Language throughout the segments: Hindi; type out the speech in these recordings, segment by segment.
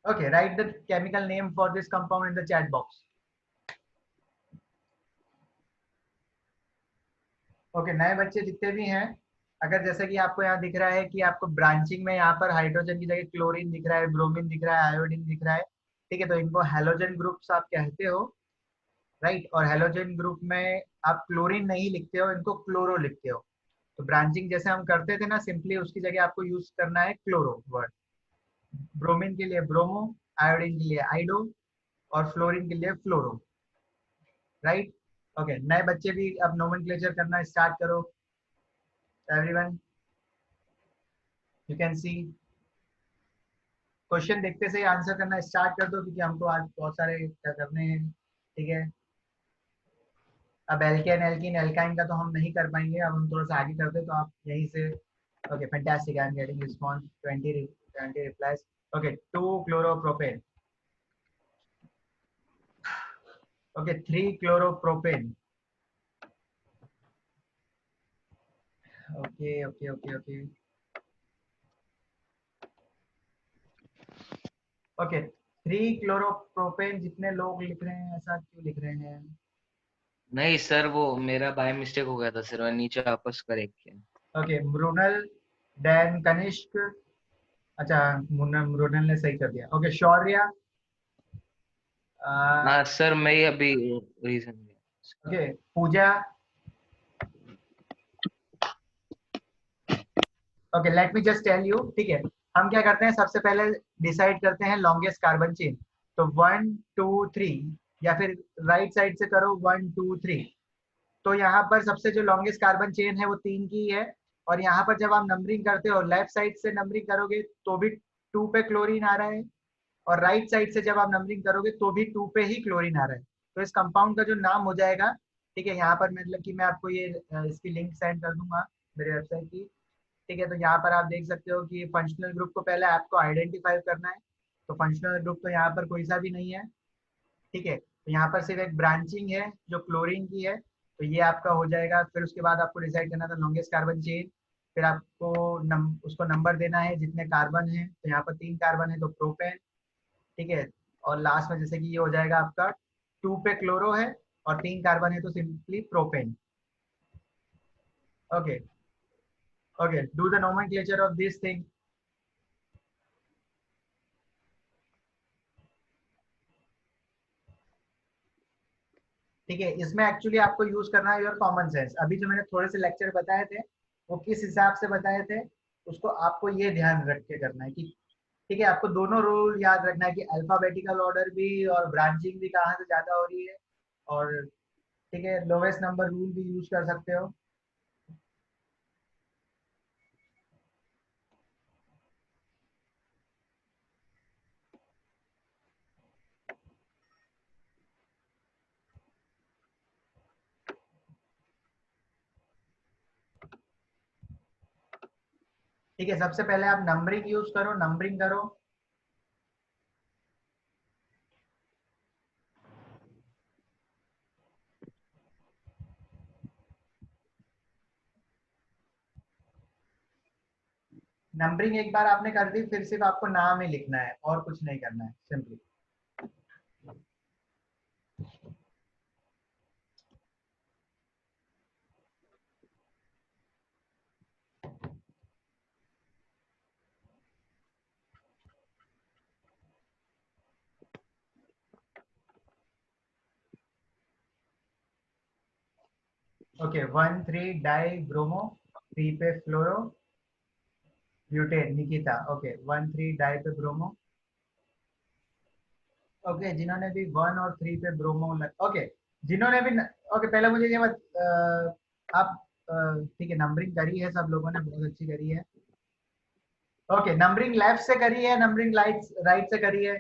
Okay, write the chemical name for this compound in the chat box. Okay, नए बच्चे जितने भी हैं, अगर जैसे कि आपको यहाँ दिख रहा है कि आपको ब्रांचिंग में यहाँ पर हाइड्रोजन की जगह क्लोरीन दिख रहा है, ब्रोमीन दिख रहा है, आयोडीन दिख रहा है, ठीक है, तो इनको हैलोजन ग्रुप्स आप कहते हो, राइट। और हैलोजन ग्रुप में आप क्लोरीन नहीं लिखते हो, इनको क्लोरो लिखते हो। तो ब्रांचिंग जैसे हम करते थे ना, सिंपली उसकी जगह आपको यूज करना है क्लोरो वर्ड। ब्रोमीन के लिए ब्रोमो, आयोडीन के लिए आइडो, और फ्लोरीन के लिए फ्लोरो, राइट। ओके, नए बच्चे भी अब नोमेनक्लेचर करना स्टार्ट करो। Everyone, you can see, question देखते से आंसर करना स्टार्ट कर दो, क्योंकि हमको आज बहुत सारे क्या करने हैं, ठीक है। अब एल्केन एल्कीन एल्काइन का तो हम नहीं कर पाएंगे, अब हम थोड़ा सा आगे करते तो आप यहीं से। Okay, fantastic, I am getting response, 20 replies. Okay, 2 chloropropane, okay 3 chloropropane, okay okay okay okay okay 3 chloropropane. जितने लोग लिख रहे हैं, ऐसा क्यों लिख रहे हैं? नहीं सर, वो मेरा बाय मिस्टेक हो गया था सर, मैं नीचे वापस करेक्ट किया। ओके, मृणाल, डैन, कनिष्क, अच्छा मृणाल ने सही कर दिया। ओके, शौर्य, हाँ सर, मैं ही अभी रीजन दिया। Okay, Pooja, okay let me just tell you, ठीक है। हम क्या करते हैं, सबसे पहले डिसाइड करते हैं लॉन्गेस्ट कार्बन चेन। तो 1 2 3, या फिर राइट साइड से करो 1 2 3। तो यहाँ पर सबसे जो लॉन्गेस्ट कार्बन चेन है वो 3 की है। और यहाँ पर जब आप नंबरिंग करते हो, लेफ्ट साइड से नंबरिंग करोगे तो भी 2 पे क्लोरीन आ रहा है, और राइट साइड से जब आप नंबरिंग करोगे तो भी 2 पे ही क्लोरीन आ रहा है। तो इस कंपाउंड का जो नाम हो जाएगा, ठीक है, यहाँ पर मतलब कि मैं आपको ये इसकी लिंक सेंड कर दूंगा मेरे वेबसाइट की, ठीक है। तो यहाँ पर आप देख सकते हो कि फंक्शनल ग्रुप को पहले आपको आइडेंटिफाई करना है। तो फंक्शनल ग्रुप तो यहाँ पर कोई सा भी नहीं है, ठीक है। तो यहाँ पर सिर्फ एक ब्रांचिंग है जो क्लोरीन की है, तो ये आपका हो जाएगा। फिर उसके बाद आपको डिसाइड करना था लॉन्गेस्ट कार्बन चेन, फिर आपको उसको नंबर देना है जितने कार्बन है। तो यहाँ पर 3 कार्बन है तो प्रोपेन, ठीक है। और लास्ट में जैसे कि ये हो जाएगा आपका 2 पे क्लोरो है और 3 कार्बन है तो simply propane. Okay okay, do the nomenclature of this thing. ठीक है, इसमें एक्चुअली आपको यूज करना है योर कॉमन सेंस। अभी जो मैंने थोड़े से लेक्चर बताए थे वो किस हिसाब से बताए थे, उसको आपको ये ध्यान रख के करना है कि, ठीक है, आपको दोनों रूल याद रखना है कि अल्फाबेटिकल ऑर्डर भी और ब्रांचिंग भी कहाँ से ज्यादा हो रही है। और ठीक है, लोवेस्ट नंबर रूल भी यूज कर सकते हो। ठीक है, सबसे पहले आप नंबरिंग यूज करो, नंबरिंग करो। नंबरिंग एक बार आपने कर दी, फिर सिर्फ आपको नाम ही लिखना है और कुछ नहीं करना है, सिंपली। ओके, 1 3 डाई ब्रोमो, 3 पे फ्लोरो, ब्यूटेन, निकिता। ओके, 1 3 डाई पे ब्रोमो। ओके, जिन्होंने भी 1 और 3 पे ब्रोमो ओके, जिन्होंने भी ओके, पहले मुझे ये बत आप ठीक है, नंबरिंग करी है सब लोगों ने, बहुत अच्छी करी है। ओके, नंबरिंग लेफ्ट से करी है, नंबरिंग राइट से करी है?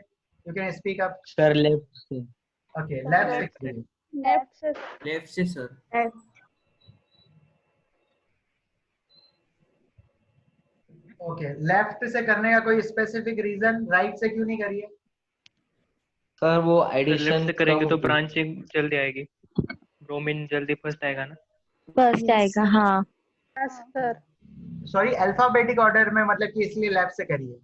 You can speak up. Sir left से। ओके, लेफ्ट से लेफ्ट से। करी है। लेफ्ट से। लेफ्ट से सर। ओके, लेफ्ट से करने का कोई स्पेसिफिक रीजन, राइट से क्यों नहीं करी है? सर वो सर लेफ्ट एडिशन से कम करेंगे तो होती है। ब्रांचिंग जल्दी आएगी, ब्रोमीन जल्दी फर्स्ट आएगा ना। फर्स्ट आएगा, हाँ। Yes sir. Sorry, alphabetic order में मतलब कि इसलिए लेफ्ट से करी है।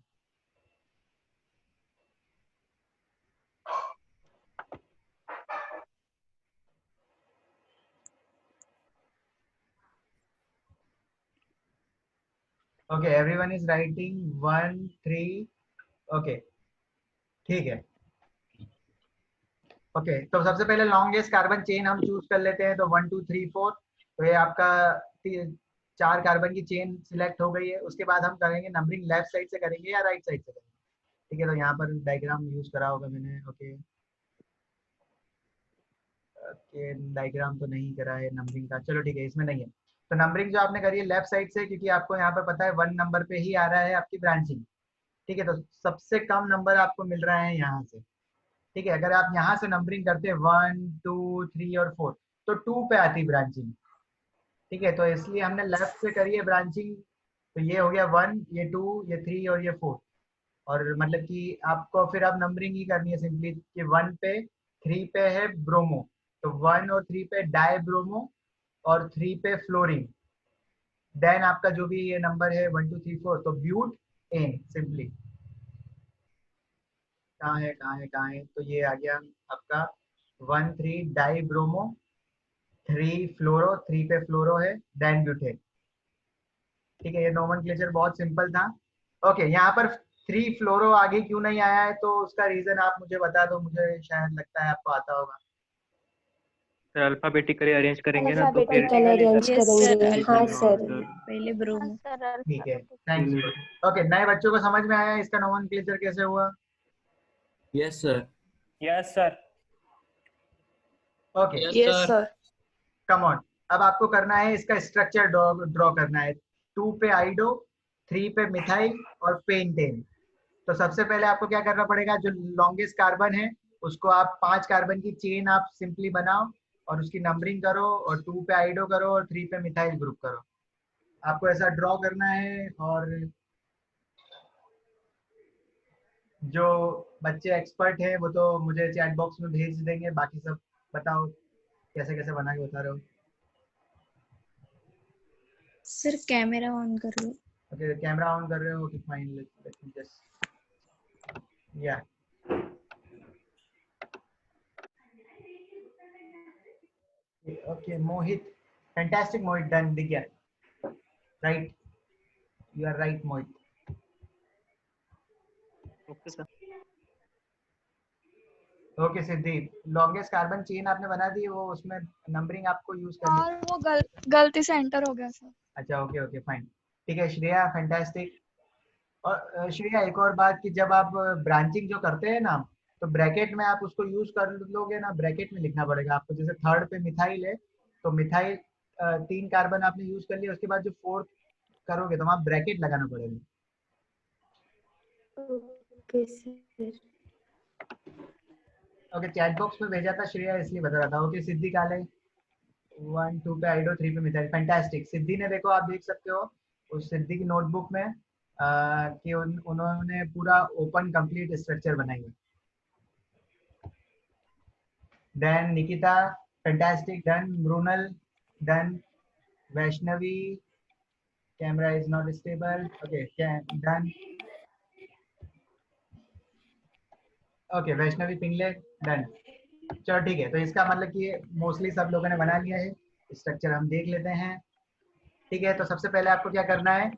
Okay everyone is writing 1 3 okay ठीक है। ओके तो सबसे पहले लॉन्गेस्ट कार्बन चेन हम चूज कर लेते हैं, तो 1 2 3 4, तो ये आपका 4 कार्बन की चेन सिलेक्ट हो गई है। उसके बाद हम करेंगे नंबरिंग, लेफ्ट साइड से करेंगे या राइट साइड से करेंगे, ठीक है। तो यहाँ पर डायग्राम यूज करा होगा मैंने, ओके ओके डायग्राम तो नहीं करा है नंबरिंग का, चलो ठीक है इसमें नहीं है। तो नंबरिंग जो आपने करी है लेफ्ट साइड से, क्योंकि आपको यहाँ पर पता है 1 नंबर पे ही आ रहा है आपकी ब्रांचिंग, ठीक है। तो सबसे कम नंबर आपको मिल रहा है यहाँ से, ठीक है। अगर आप यहाँ से नंबरिंग करते हैं 1 2 3 और 4, तो 2 पे आती ब्रांचिंग, ठीक है। तो इसलिए हमने लेफ्ट से करी है ब्रांचिंग, तो ये हो गया 1, ये 2, ये 3 और ये 4। और मतलब कि आपको फिर अब नंबरिंग ही करनी है सिंपली, कि 1 पे 3 पे है ब्रोमो, तो 1 और 3 पे डाई ब्रोमो, और 3 पे फ्लोरीन। देन आपका जो भी ये नंबर है 1 2 3 4, तो ब्यूट एन सिंपली। कहाँ है, तो ये आ गया आपका 1 3 डाई ब्रोमो, 3 फ्लोरो, 3 पे फ्लोरो है, देन ब्यूटेन, ठीक है। ये नोमेनक्लेचर बहुत सिंपल था। ओके यहाँ पर 3 फ्लोरो आगे क्यों नहीं आया है, तो उसका रीजन आप मुझे बता दो, मुझे शायद लगता है आपको आता होगा। सर अल्फाबेटिकली अरेंज करेंगे ना तो फिर अल्फाबेटिकल अरेंज यस सर, करेंगे, हाँ सर। पहले ब्रोमो। ठीक है थैंक्स। ओके नए बच्चों को समझ में आया इसका नोमेनक्लेचर कैसे हुआ? Yes sir. Yes sir. Okay yes sir. Come on, अब आपको करना है इसका स्ट्रक्चर ड्रॉ करना है। 2 पे आइडो, 3 पे मिथाइल और पेंटेन। तो सबसे पहले आपको क्या करना पड़ेगा, जो लॉन्गेस्ट कार्बन है उसको आप 5 कार्बन की चेन आप सिंपली बनाओ और उसकी नंबरिंग करो, और 2 पे आइडो करो और 3 पे मिथाइल ग्रुप करो। आपको ऐसा ड्रॉ करना है। और जो बच्चे एक्सपर्ट हैं वो तो मुझे चैट बॉक्स में भेज देंगे, बाकी सब बताओ कैसे कैसे बना के बता रहे हो। सर कैमरा ऑन कर लो। ओके कैमरा ऑन कर रहे हो, okay fine, let me just yeah okay Mohit, fantastic Mohit, done, दिख गया, right, you are right Mohit. Okay sir. Okay Siddhi, longest carbon chain आपने बना दी, वो उसमें नंबरिंग आपको यूज करनी है। और वो गलती से एंटर हो गया सर। अच्छा ओके ओके फाइन, ठीक है श्रेया फैंटास्टिक। और श्रेया एक और बात, कि जब आप ब्रांचिंग जो करते हैं ना, तो ब्रैकेट में आप उसको यूज कर लोगे ना, ब्रैकेट में लिखना पड़ेगा आपको। जैसे थर्ड पे मिथाइल है, तो मिथाइल 3 कार्बन आपने यूज कर लिया, उसके बाद जो फोर्थ करोगे तो वहाँ ब्रैकेट लगाना पड़ेगा। Okay sir. Okay chat box में भेजा था श्रेया, इसलिए बता रहा था। ओके सिद्धि काले, 1 2 पे आइडो, 3 पे मिथाइल, फैंटास्टिक। सिद्धि ने देखो, आप देख सकते हो उस सिद्धि की नोटबुक में कि उन्होंने पूरा ओपन कंप्लीट स्ट्रक्चर बनाई है। Then Nikita fantastic, done. Mrinal done. Vaishnavi, camera is not stable, okay done. Okay Vaishnavi Pingle, done. चलो ठीक है, तो इसका मतलब कि मोस्टली सब लोगों ने बना लिया है। स्ट्रक्चर हम देख लेते हैं, ठीक है। तो सबसे पहले आपको क्या करना है,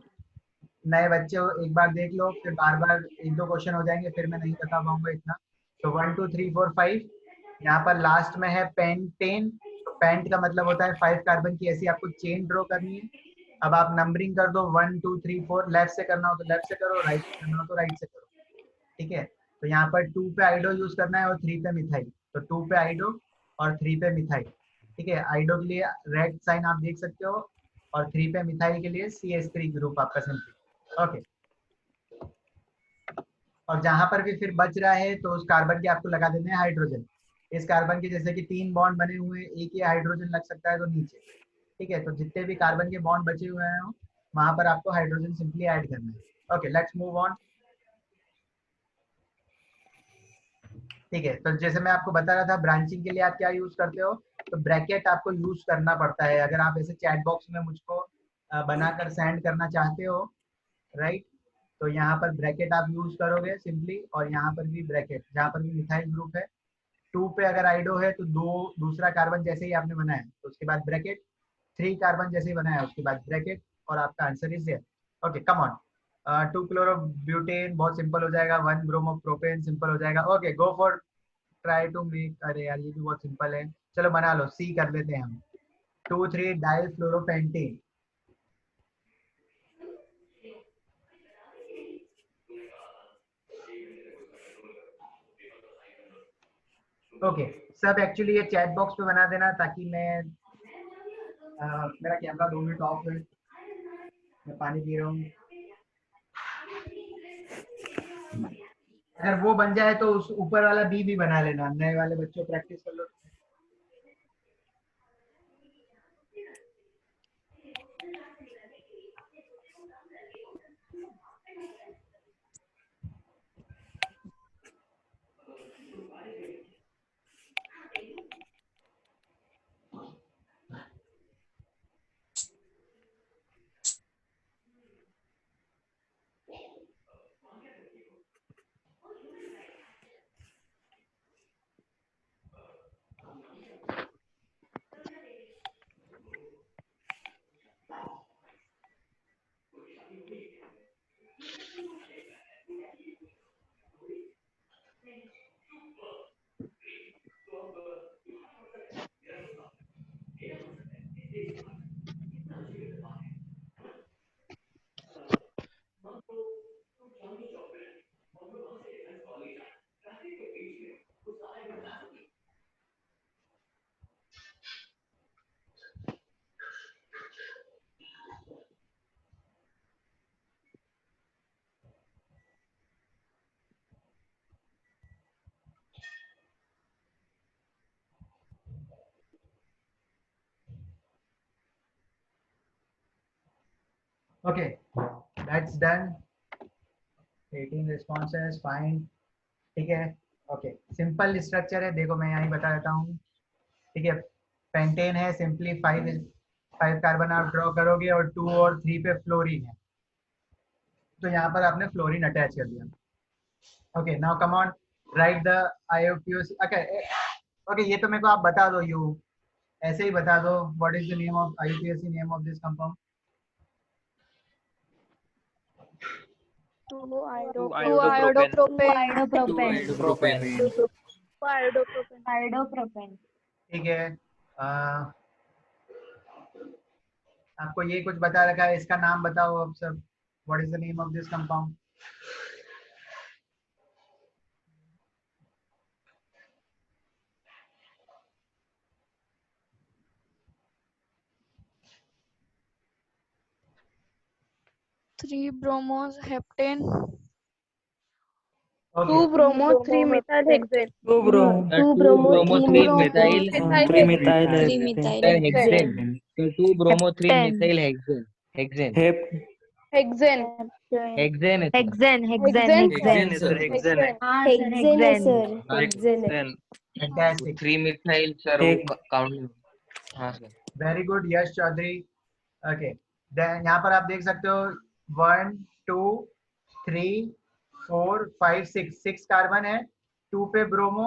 नए बच्चे हो एक बार देख लो, फिर बार बार 1 2 क्वेश्चन हो जाएंगे, फिर मैं नहीं बता पाऊंगा इतना। तो 1 2 3 4 5, यहाँ पर लास्ट में है पेंटेन। तो पेंट का मतलब होता है 5 कार्बन की ऐसी आपको चेन ड्रॉ करनी है। अब आप नंबरिंग कर दो 1 2 3 4, लेफ्ट से करना हो तो लेफ्ट से करो, राइट से करना हो तो राइट से करो, ठीक है। तो यहाँ पर 2 पे आइडो यूज करना है और 3 पे मिथाइल, तो 2 पे आइडो और 3 पे मिथाइल, ठीक है। आइडो के लिए रेड साइन आप देख सकते हो, और 3 पे मिथाइल के लिए CH3 ग्रुप आपका सिंपल, ओके। और जहां पर भी फिर बच रहा है तो उस कार्बन के आपको लगा देने हैं हाइड्रोजन। इस कार्बन के जैसे कि 3 बॉन्ड बने हुए हैं, एक ही हाइड्रोजन लग सकता है तो नीचे, ठीक है। तो जितने भी कार्बन के बॉन्ड बचे हुए हैं वहां पर आपको हाइड्रोजन सिंपली ऐड करना है। ओके लेट्स मूव ऑन, ठीक है। तो जैसे मैं आपको बता रहा था, ब्रांचिंग के लिए आप क्या यूज करते हो, तो ब्रैकेट आपको यूज करना पड़ता है। अगर आप ऐसे चैट बॉक्स में मुझको बनाकर सेंड करना चाहते हो, राइट, तो यहाँ पर ब्रैकेट आप यूज करोगे सिंपली, और यहाँ पर भी ब्रैकेट, जहाँ पर भी मिथाइल ग्रुप है। 2 पे अगर आइडो है तो दूसरा कार्बन जैसे ही आपने बनाया तो उसके बाद ब्रैकेट, 3 कार्बन जैसे ही बनाया उसके बाद ब्रैकेट, और आपका answer is there. Okay come on, 2 chlorobutane बहुत सिंपल हो जाएगा, 1 ब्रोमोप्रोपेन सिंपल हो जाएगा। Okay go for try to make, अरे यार ये भी बहुत सिंपल है, चलो बना लो, सी कर लेते हैं हम, 2,3 डाइल फ्लोरोपेंटेन। ओके सब एक्चुअली ये चैट बॉक्स पे बना देना ताकि मैं मेरा कैमरा 2 मिनट ऑफ है, मैं पानी पी रहा हूँ। अगर वो बन जाए तो उस ऊपर वाला बी भी बना लेना, नए वाले बच्चों प्रैक्टिस कर लो। Okay that's done, 18 responses fine, ठीक है। ओके सिंपल स्ट्रक्चर है, देखो मैं यहाँ ही बता देता हूँ, ठीक है। पेंटेन है, सिंपली 5 कार्बन आप ड्रॉ करोगे और 2 और 3 पे फ्लोरीन है, तो यहाँ पर आपने फ्लोरीन अटैच कर दिया। Okay now come on right the IUPAC। Okay okay ये तो मेरे को आप बता दो, यू ऐसे ही बता दो, what is the name of IUPAC, name of this compound. Two Two iodopropane. Propane. Iodopropane. ठीक है, आपको ये कुछ बता रखा है, इसका नाम बताओ अब सब, what is the name of this compound. Three bromoheptane. Okay Three methyl hexane. Two brom. Two Two bromo, bromo, three three methyl, methyl, Three methyl three hexane. methyl hexane. hexane. So two bromo, three Heptane. methyl hexane. Hexane. Hep. Hexane. Hexane है sir. Hexane, hexane, Hexane. Hexane hexane. is sir, hexane. Hexane है sir, हाँ hexane है. Hexane. फैंटास्टिक, 3 methyl sir वो Hex. काउंट। हाँ सर। वेरी गुड यश चौधरी। ओके देन यहाँ पर आप देख सकते हो 1 2 3 4 5 6 कार्बन है, 2 पे ब्रोमो,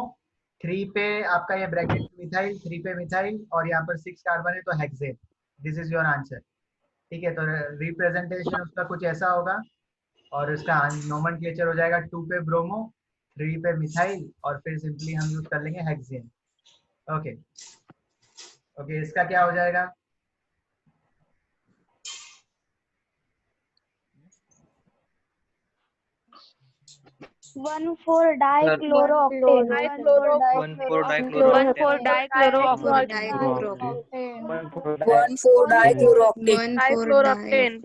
3 पे आपका ये ब्रैकेट मिथाइल, 3 पे मिथाइल और यहाँ पर 6 कार्बन है, तो hexane. This is your answer, ठीक है। तो रिप्रेजेंटेशन उसका कुछ ऐसा होगा और उसका नोमेनक्लेचर हो जाएगा 2 पे ब्रोमो, 3 पे मिथाइल और फिर सिंपली हम यूज कर लेंगे हेक्सेन। ओके ओके इसका क्या हो जाएगा, One four dichlorooctane. One four One four dichlorooctane. dichlorooctane. One four dichlorooctane. One for dioctane.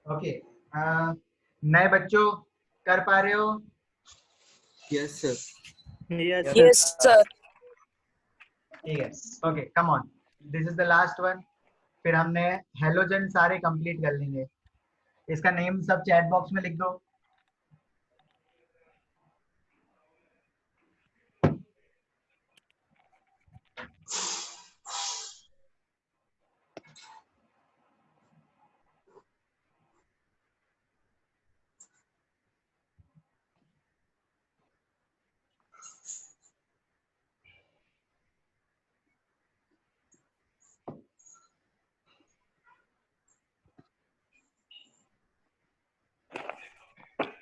Okay नए बच्चों कर पा रहे हो। Yes, sir. Yes, Yes, sir. ठीक है okay come on, this is the last one, फिर हमने हेलोजन सारे कंप्लीट कर लेंगे। इसका नेम सब चैट बॉक्स में लिख दो।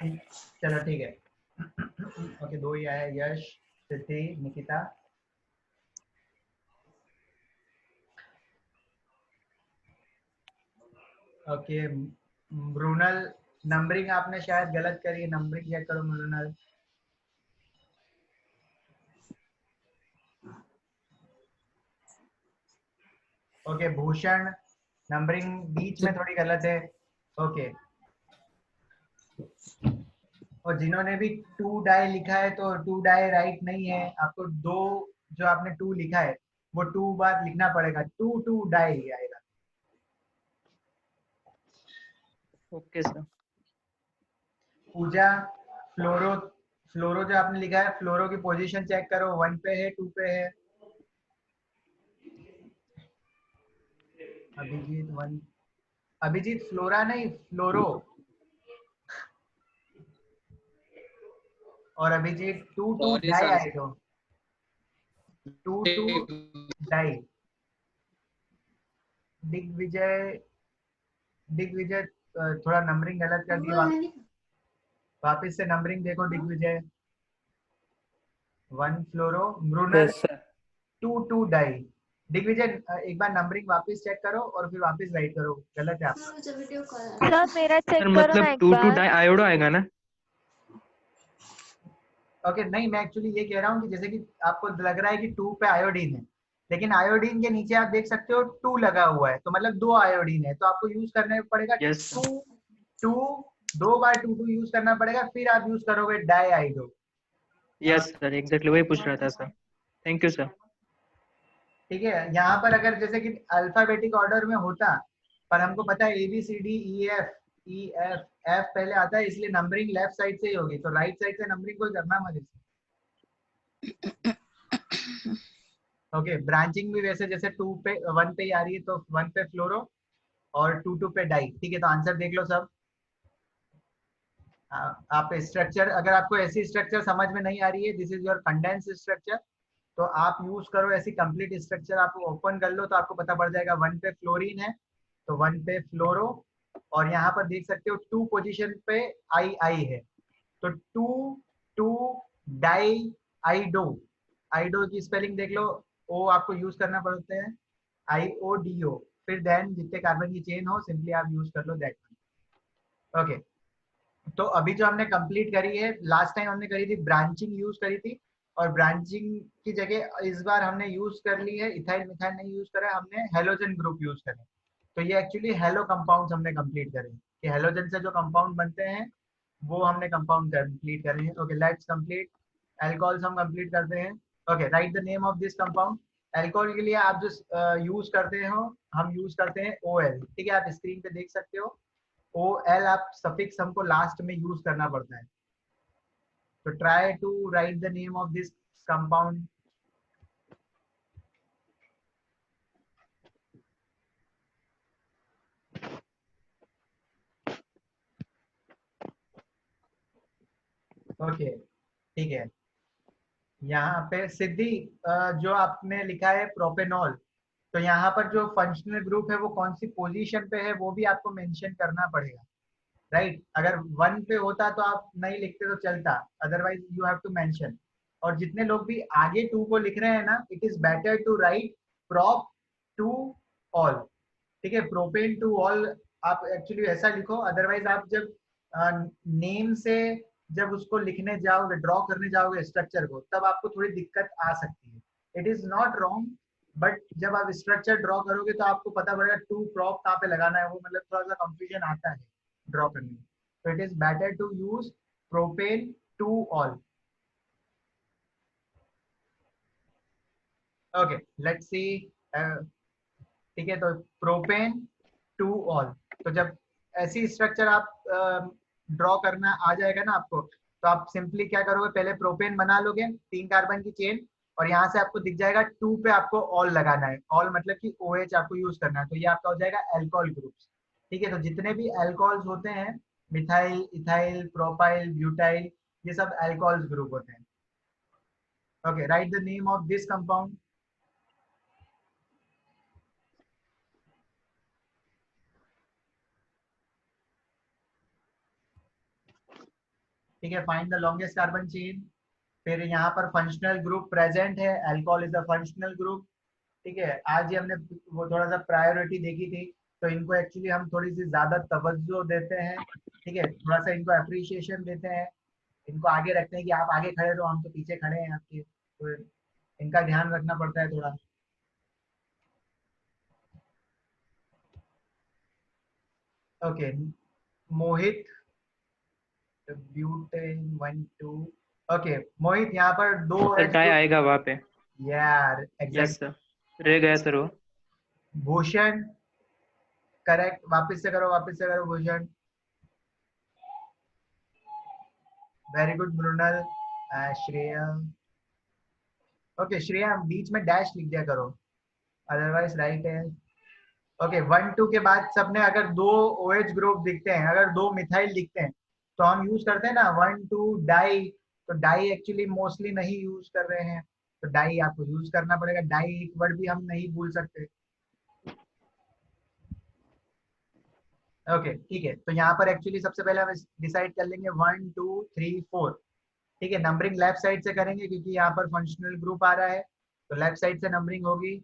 चलो ठीक है। ओके, 2 ही आया, यश, सिद्धि, निकिता। ओके, मृणाल, नंबरिंग आपने शायद गलत करी है, नंबरिंग चेक करो मृणाल। ओके, भूषण, नंबरिंग बीच में थोड़ी गलत है। ओके, और जिन्होंने भी 2 डाई लिखा है तो 2 डाई राइट नहीं है, आपको 2 जो आपने 2 लिखा है वो 2 बार लिखना पड़ेगा, 2 डाई आएगा। Okay sir. पूजा, फ्लोरो, फ्लोरो जो आपने लिखा है, फ्लोरो की पोजीशन चेक करो, 1 पे है, 2 पे है। अभिजीत 1, अभिजीत फ्लोरा नहीं, फ्लोरो। और अभिजीत 2 सॉरी डाई सर। आए तो 2 डाई। दिग्विजय, दिग्विजय थोड़ा नंबरिंग गलत कर दिया, वापिस से नंबरिंग देखो। Digvijay 1 fluoro, Mrinal yes sir. 2 di. Digvijay एक बार नंबरिंग वापस चेक करो और फिर वापस राइट करो, गलत है आपका। सर मेरा चेक सर करो ना मतलब एक 2 बार। डाई आयोडो आएगा ना? ओके, नहीं मैं एक्चुअली ये कह रहा हूँ कि जैसे कि आपको लग रहा है कि 2 पे आयोडीन है, लेकिन आयोडीन के नीचे आप देख सकते हो 2 लगा हुआ है, तो मतलब 2 आयोडीन है, तो आपको यूज करना पड़ेगा यस 2, 2, 2 बार 2 यूज करना पड़ेगा, फिर आप यूज करोगे डाई आइडो। यस सर, एग्जैक्टली वही पूछ रहा था सर। Thank you sir. ठीक है, यहाँ पर अगर जैसे कि अल्फाबेटिक ऑर्डर में होता, पर हमको पता है ABCDEF एफ पहले आता है, इसलिए नंबरिंग लेफ्ट साइड से ही होगी, तो राइट साइड से नंबरिंग कोई करना मत इसे। ओके, ब्रांचिंग भी वैसे जैसे 2 पे 1 पे ही आ रही है, तो 1 पे फ्लोरो और 2 पे डाई। ठीक है, तो आंसर देख लो सब। आप स्ट्रक्चर, अगर आपको ऐसी स्ट्रक्चर समझ में नहीं आ रही है, this is your condense structure, तो आप यूज करो ऐसी कंप्लीट स्ट्रक्चर, आप ओपन कर लो तो आपको पता पड़ जाएगा। 1 पे फ्लोरीन है तो 1 पे फ्लोरो, और यहाँ पर देख सकते हो 2 पोजीशन पे आई आई है, तो 2 डाई आइडो। आइडो की स्पेलिंग देख लो, ओ आपको यूज करना पड़ते हैं, IODO, फिर देन जितने कार्बन की चेन हो सिंपली आप यूज कर लो दैट। ओके, तो अभी जो हमने कंप्लीट करी है, लास्ट टाइम हमने करी थी ब्रांचिंग यूज करी थी, और ब्रांचिंग की जगह इस बार हमने यूज कर ली है इथाइल मिथाइल नहीं यूज करा है, हमने हेलोजन ग्रुप यूज करे। तो ये एक्चुअली हेलो कंपाउंड्स हमने कंप्लीट करे कि हेलोजन से जो कंपाउंड बनते हैं वो हमने कंपाउंड कंप्लीट करे हैं। Okay, let's complete. अल्कोहल्स हम कंप्लीट करते हैं। Okay, right the name of this compound. Alcohol के लिए आप जो यूज करते हो, हम यूज करते हैं OL। ठीक है, आप स्क्रीन पे देख सकते हो OL, आप सफिक्स हमको लास्ट में यूज करना पड़ता है, तो try to write the name of this compound. Okay, ठीक है, यहाँ पे सिद्धि जो आपने लिखा है प्रोपेनॉल, तो यहाँ पर जो फंक्शनल ग्रुप है वो कौन सी पोजीशन पे है वो भी आपको मेंशन करना पड़ेगा, राइट। अगर 1 पे होता तो आप नहीं लिखते तो चलता, otherwise you have to mention. और जितने लोग भी आगे 2 को लिख रहे हैं ना, it is better to write prop two ol. ठीक है, प्रोपेन टू ऑल आप एक्चुअली ऐसा लिखो, अदरवाइज आप जब नेम से जब उसको लिखने जाओगे, ड्रॉ करने जाओगे स्ट्रक्चर को, तब आपको थोड़ी दिक्कत आ सकती है। It is not wrong, but जब आप स्ट्रक्चर ड्रॉ करोगे तो आपको पता पड़ेगा टू प्रॉप कहाँ पे लगाना है, वो मतलब थोड़ा सा कंफ्यूजन आता है ड्रॉ करने में। तो it is better to use propane two ol. Okay, let's see. ठीक है, तो प्रोपेन टू ऑल, तो जब ऐसी स्ट्रक्चर आप ड्रॉ करना आ जाएगा ना आपको, तो आप सिंपली क्या करोगे, पहले प्रोपेन बना लोगे 3 कार्बन की चेन, और यहाँ से आपको दिख जाएगा 2 पे आपको ऑल लगाना है, ऑल मतलब कि OH आपको यूज करना है, तो ये आपका हो जाएगा अल्कोहल ग्रुप्स। ठीक है, तो जितने भी अल्कोहल्स होते हैं, मिथाइल, इथाइल, प्रोपाइल, ब्यूटाइल, ये सब अल्कोहल्स ग्रुप होते हैं। Okay, right the name of this compound. ठीक है, find the longest carbon chain. फिर यहाँ पर फंक्शनल ग्रुप प्रेजेंट है, alcohol is a functional group. ठीक है, आज ही हमने वो थोड़ा सा प्रायोरिटी देखी थी, तो इनको एक्चुअली हम थोड़ी सी ज्यादा तवज्जो देते हैं। ठीक है, थोड़ा सा इनको अप्रिशिएशन देते हैं, इनको आगे रखते हैं कि आप आगे खड़े तो हम तो पीछे खड़े हैं आपके, तो इनका ध्यान रखना पड़ता है थोड़ा। ओके, मोहित ब्यूटेन 1 2। ओके मोहित, यहाँ पर दो सर डाई आएगा वहाँ पे। यार यस एग्जैक्ट। सर, रह गया सर वो। भूषण करेक्ट, वापस से करो, वापस से करो Bhushan. Very good Mrinal. Shreya, okay Shreya बीच में डैश लिख दिया करो, अदरवाइज राइट है। ओके 1 2 के बाद सबने अगर दो OH ग्रुप दिखते हैं, अगर दो मिथाइल दिखते हैं, तो हम यूज करते हैं ना 1 2 डाई। तो डाई एक्चुअली मोस्टली नहीं यूज कर रहे हैं, तो डाई आपको यूज करना पड़ेगा। डाई एक वर्ड भी हम नहीं भूल सकते। ओके ठीक है, तो यहाँ पर एक्चुअली सबसे पहले हम डिसाइड कर लेंगे 1 2 3 4। ठीक है, नंबरिंग लेफ्ट साइड से करेंगे क्योंकि यहाँ पर फंक्शनल ग्रुप आ रहा है, तो लेफ्ट साइड से नंबरिंग होगी।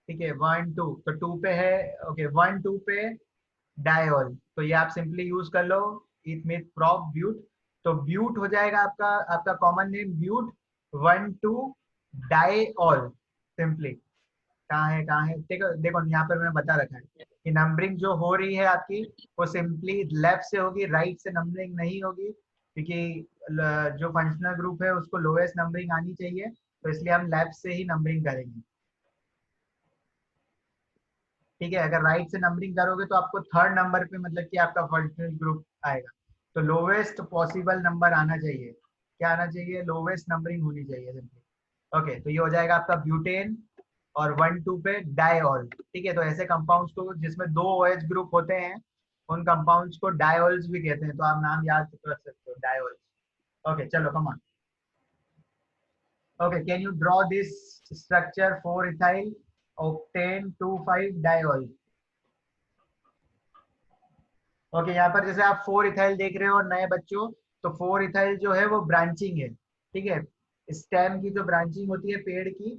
ठीक है 1 2, तो 2 पे है। ओके 1 2 पे डायोल, तो ये आप सिंपली यूज कर लो, इथमिथ प्रॉप ब्यूट। तो ब्यूट हो जाएगा आपका, आपका common name but 1 2 diol simply. कहाँ है देखो देखो, यहाँ पर मैंने बता रखा है कि नंबरिंग जो हो रही है आपकी, वो सिंपली लेफ्ट से होगी, राइट से नंबरिंग नहीं होगी, क्योंकि जो फंक्शनल ग्रुप है उसको लोएस्ट नंबरिंग आनी चाहिए, तो इसलिए हम लेफ्ट से ही नंबरिंग करेंगे। ठीक है, अगर राइट से नंबरिंग करोगे तो आपको थर्ड नंबर पे मतलब कि आपका फंक्शनल ग्रुप आएगा, तो लोवेस्ट पॉसिबल नंबर आना चाहिए। क्या आना चाहिए? लोवेस्ट नंबरिंग होनी चाहिए सिंपली। ओके, तो ये हो जाएगा आपका ब्यूटेन और 1 2 पे डायोल। ठीक है, तो ऐसे कंपाउंड्स को जिसमें दो OH ग्रुप होते हैं, उन कंपाउंड्स को डायोल्स भी कहते हैं, तो आप नाम याद रख सकते हो, डायोल्स। ओके चलो कम on. Okay, can you draw this structure 4 ethyl octane 2,5 diol। Okay, यहाँ पर जैसे आप 4 इथाइल देख रहे हो नए बच्चों, तो 4 इथाइल जो है वो ब्रांचिंग है। ठीक है, स्टेम की जो ब्रांचिंग होती है, पेड़ की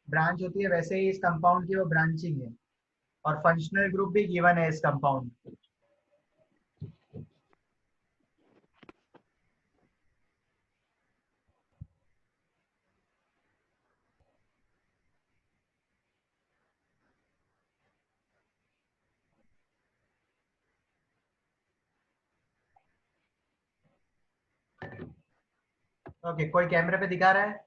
ब्रांच होती है, वैसे ही इस कंपाउंड की वो ब्रांचिंग है, और फंक्शनल ग्रुप भी गिवन है इस कंपाउंड। ओके, कोई कैमरे पे दिखा रहा है?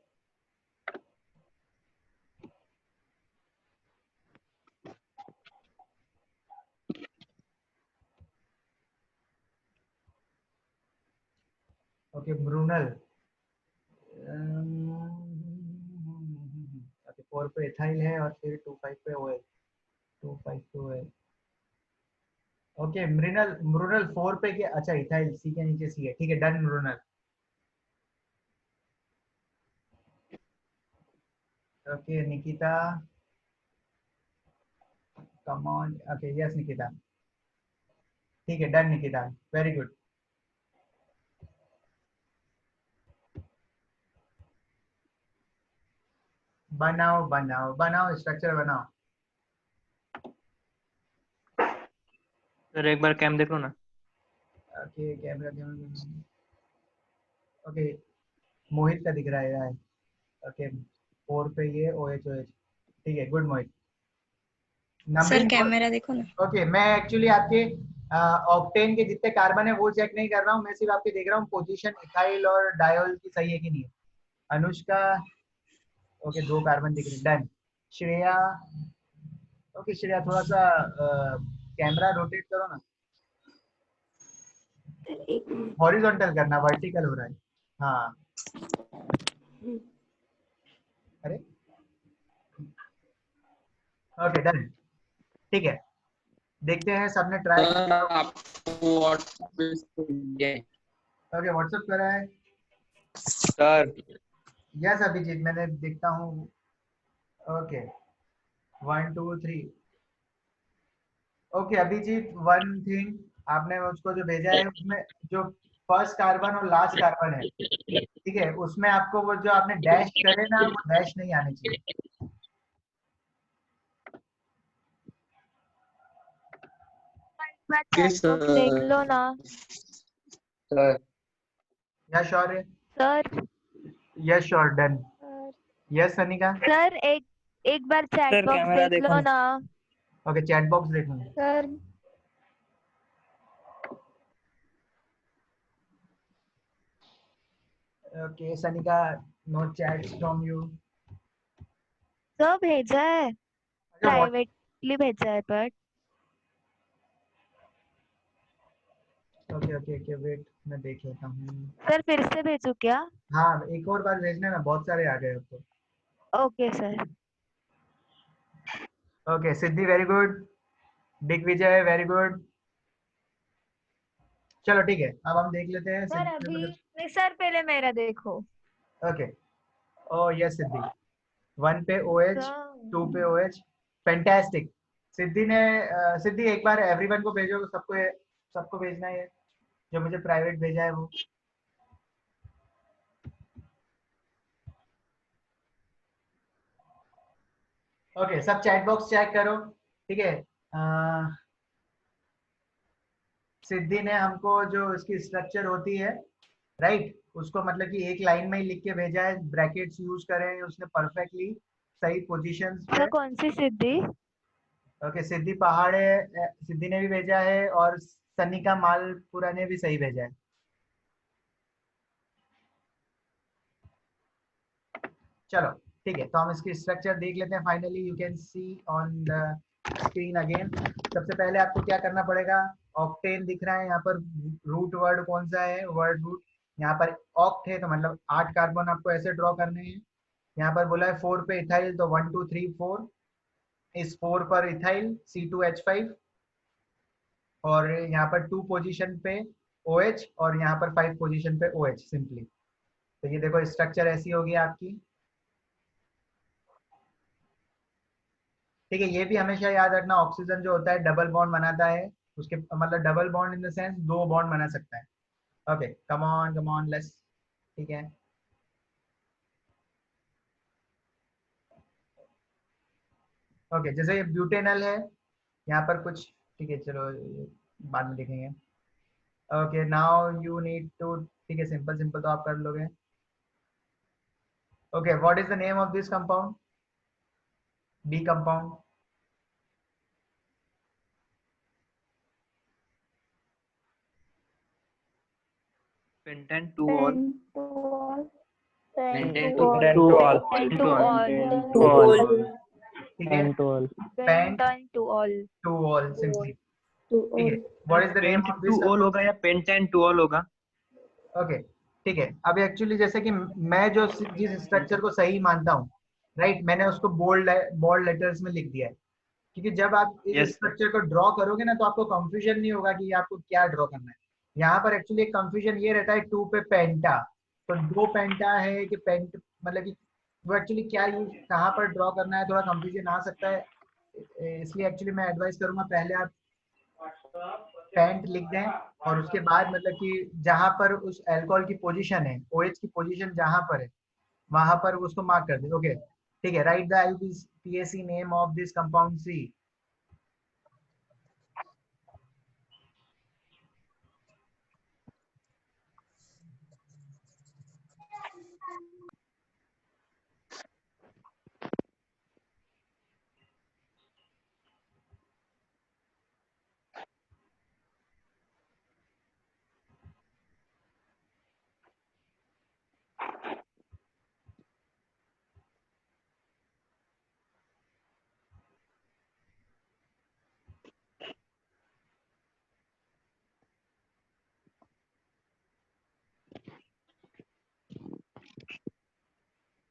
ओके मृणाल, ओके 4 पे इथाइल है और फिर 2,5 पे OH, 2,5 पे OH। ओके मृणाल, मृणाल 4 पे क्या? अच्छा इथाइल सी के नीचे सी है, ठीक है done Mrinal. Okay Nikita, come on. Okay yes Nikita, ठीक है डन निकिता, वेरी गुड। बनाओ बनाओ बनाओ, स्ट्रक्चर बनाओ। सर एक बार कैम देख लो ना। ओके कैमरा कैमरा, ओके मोहित का दिख रहा है यार। ओके 4 पे ये OH OH, ठीक है गुड मोहित। सर नंबरिंग कैमरा देखो ना। ओके, मैं एक्चुअली आपके ऑक्टेन के जितने कार्बन है वो चेक नहीं कर रहा हूँ, मैं सिर्फ आपके देख रहा हूँ पोजीशन इथाइल और डायोल की सही है कि नहीं है। अनुष्का, ओके 2 कार्बन दिख रहे, डन। श्रेया, ओके श्रेया थोड़ा सा कैमरा रोटेट करो ना, हॉरिजॉन्टल करना, वर्टिकल हो रहा है। हाँ अरे ओके डन, ठीक है देखते हैं, सबने ट्राई। सर आपको व्हाट्सएप पे दिया है। ओके व्हाट्सएप करा है सर यस अभिजीत, मैंने देखता हूँ। Okay 1 2 3। Okay Abhijeet, one thing आपने उसको जो भेजा है उसमें जो फर्स्ट कार्बन और लास्ट कार्बन है, ठीक है, उसमें आपको वो जो आपने डैश करे ना, वो डैश नहीं आने चाहिए। चैट बॉक्स देख लो ना सर यस श्योर है? Sir. Yes sure, done. Yes Sanika? Sir एक बार चैट सर, बॉक्स कैमरा देख देखो लो ना। ना। ओके, चैट बॉक्स देखूंगा। Sir okay Sanika, no chats from you. Sir भेजा है, अच्छा व्हाट, प्राइवेटली भेजा है but. Okay okay okay, wait मैं देख लेता हूँ। सर फिर से भेजू क्या? हाँ एक और बार भेजना ना, बहुत सारे आ गए अब तो। Okay sir. Okay Siddhi very good, Digvijay very good. चलो ठीक है, अब हम देख लेते हैं सर सिद्धि अभी मतलब। नहीं सर, पहले मेरा देखो। ओके, ओ यस सिद्धि, 1 पे OH, 2 पे OH, फैंटास्टिक। सिद्धि ने सिद्धि एक बार एवरीवन को भेजो, सबको भेजना है जो मुझे प्राइवेट भेजा है वो। ओके सब चैट बॉक्स चेक करो, ठीक है। सिद्धि ने हमको जो इसकी स्ट्रक्चर होती है, राइट, उसको मतलब कि एक लाइन में ही लिख के भेजा है, ब्रैकेट्स यूज करें उसने परफेक्टली सही पोजीशंस पे। सर कौन सी सिद्धि? ओके सिद्धि पहाड़े, सिद्धि ने भी भेजा है और सनिका मालपुरा ने भी सही भेजा है। चलो ठीक है, तो हम इसकी स्ट्रक्चर देख लेते हैं। Finally you can see on the screen again. सबसे पहले आपको क्या करना पड़ेगा, ऑक्टेन दिख रहा है यहाँ पर, रूट वर्ड कौन सा है, वर्ड रूट। यहाँ पर ऑक्ट है तो मतलब 8 कार्बन आपको ऐसे ड्रॉ करने हैं। यहाँ पर बोला है 4 पे इथाइल, तो 1 2 3 4, इस 4 पर इथाइल C2H5, और यहाँ पर 2 पोजीशन पे OH, और यहाँ पर 5 पोजीशन पे OH सिंपली। तो ये देखो स्ट्रक्चर ऐसी होगी आपकी, ठीक है। ये भी हमेशा याद रखना, ऑक्सीजन जो होता है डबल बॉन्ड बनाता है, उसके मतलब double bond in the sense 2 bond बना सकता है। ओके कम ऑन लेट्स, ठीक है। ओके जैसे ये ब्यूटेनल है यहाँ पर कुछ, ठीक है चलो ये बाद में देखेंगे। Okay now you need to, ठीक है सिंपल सिंपल तो आप कर लोगे। Okay what is the name of this compound, B compound? Pentan to all. Pentan to to all, to all. Pent two ol, To all. ठीक है, To all. Pent pentan two ol. Two ol simply, to ठीक है। all. What is the name Pent of to this? all होगा या pentan to all होगा? ओके ठीक है। अब एक्चुअली जैसे कि मैं जो जिस स्ट्रक्चर को सही मानता हूँ, राइट, मैंने उसको बोल्ड लेटर्स में लिख दिया है, क्योंकि जब आप इस Yes. स्ट्रक्चर को ड्रॉ करोगे ना तो आपको कंफ्यूजन नहीं होगा कि आपको क्या ड्रॉ करना है। यहाँ पर एक्चुअली एक कंफ्यूजन ये रहता है 2 पे पेंटा, तो 2 पेंटा है कि पेंट, मतलब कि वो एक्चुअली क्या यूज कहाँ पर ड्रॉ करना है, थोड़ा कंफ्यूजन आ सकता है। इसलिए एक्चुअली मैं एडवाइस करूंगा पहले आप पेंट लिख दें, और उसके बाद मतलब कि जहां पर उस अल्कोहल की पोजीशन है, OH की पोजीशन जहां पर है वहां पर उसको मार्क कर दें। ओके ठीक है, right the IUPAC name of this compound C.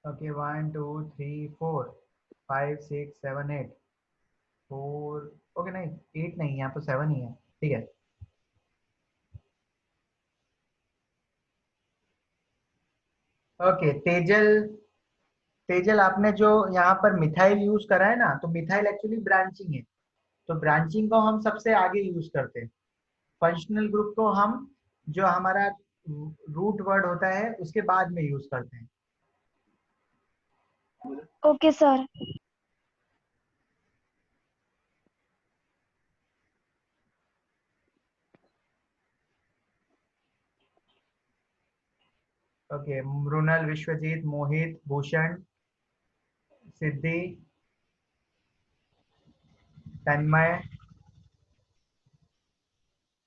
Okay 1 2 3 4 5 6 7 8 4, okay नहीं 8 नहीं, यहाँ पर 7 ही है, ठीक है। ओके तेजल, तेजल आपने जो यहाँ पर मिथाइल यूज करा है ना, तो मिथाइल एक्चुअली ब्रांचिंग है, तो ब्रांचिंग को हम सबसे आगे यूज करते हैं, फंक्शनल ग्रुप को हम जो हमारा रूट वर्ड होता है उसके बाद में यूज करते हैं। Okay sir. Okay, Mrinal, Vishwajeet, Mohit, Bhushan, Siddhi, Tanmay.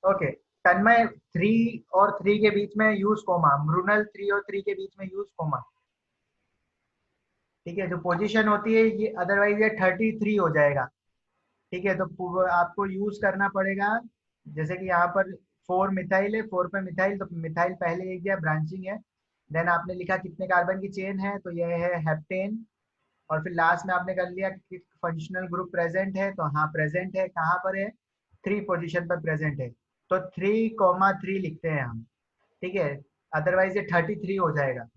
Okay, Tanmay 3 और 3 के बीच में यूज कोमा, मृणाल 3 और 3 के बीच में यूज कोमा। ठीक है, जो पोजीशन होती है ये, अदरवाइज ये 33 हो जाएगा। ठीक है, तो आपको यूज करना पड़ेगा, जैसे कि यहाँ पर 4 मिथाइल है, 4 पे मिथाइल, तो मिथाइल पहले एक गया, ब्रांचिंग है। देन आपने लिखा कितने कार्बन की चेन है, तो ये है हेप्टेन। और फिर लास्ट में आपने कर लिया कि फंक्शनल ग्रुप प्रेजेंट है, तो हाँ प्रेजेंट है, कहाँ पर है, 3 पोजीशन पर प्रेजेंट है, तो 3,3 लिखते हैं हम। ठीक है, अदरवाइज ये 33 हो जाएगा।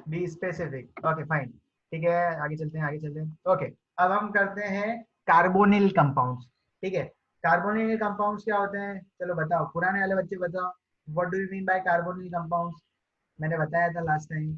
Be specific. ओके फाइन, ठीक है, आगे चलते हैं, आगे चलते हैं। ओके, अब हम करते हैं कार्बोनिल कंपाउंड्स। ठीक है, कार्बोनिल कंपाउंड्स क्या होते हैं, चलो बताओ, पुराने वाले बच्चे बताओ, what do you mean by carbonyl compounds. मैंने बताया था लास्ट टाइम।